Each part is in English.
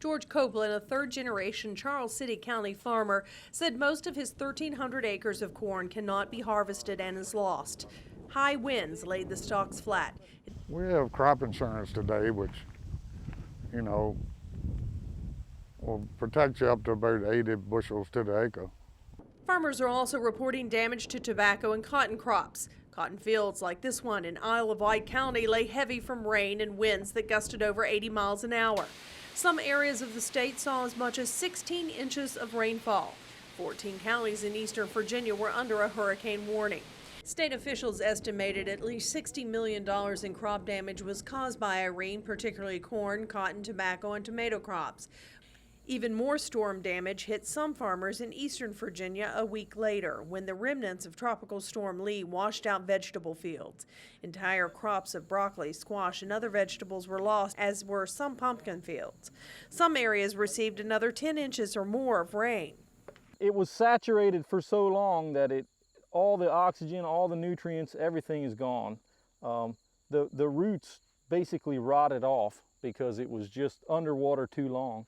George Copeland, a third-generation Charles City County farmer, said most of his 1,300 acres of corn cannot be harvested and is lost. High winds laid the stalks flat. We have crop insurance today, which, you know, will protect you up to about 80 bushels to the acre. Farmers are also reporting damage to tobacco and cotton crops. Cotton fields like this one in Isle of Wight County lay heavy from rain and winds that gusted over 80 miles an hour. Some areas of the state saw as much as 16 inches of rainfall. 14 counties in eastern Virginia were under a hurricane warning. State officials estimated at least $60 million in crop damage was caused by Irene, particularly corn, cotton, tobacco, and tomato crops. Even more storm damage hit some farmers in eastern Virginia a week later when the remnants of Tropical Storm Lee washed out vegetable fields. Entire crops of broccoli, squash, and other vegetables were lost, as were some pumpkin fields. Some areas received another 10 inches or more of rain. It was saturated for so long that all the oxygen, all the nutrients, everything is gone. The roots basically rotted off because it was just underwater too long.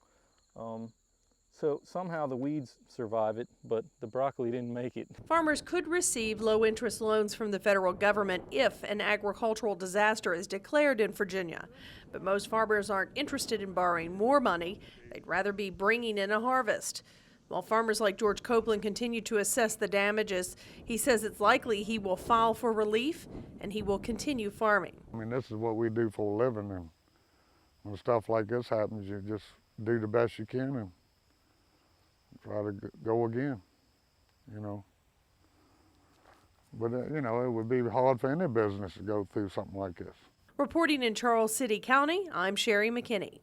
So somehow the weeds survive it, but the broccoli didn't make it. Farmers could receive low-interest loans from the federal government if an agricultural disaster is declared in Virginia. But most farmers aren't interested in borrowing more money. They'd rather be bringing in a harvest. While farmers like George Copeland continue to assess the damages, he says it's likely he will file for relief and he will continue farming. I mean, this is what we do for a living, and when stuff like this happens, you just do the best you can and try to go again, you know. But, you know, it would be hard for any business to go through something like this. Reporting in Charles City County, I'm Sherry McKinney.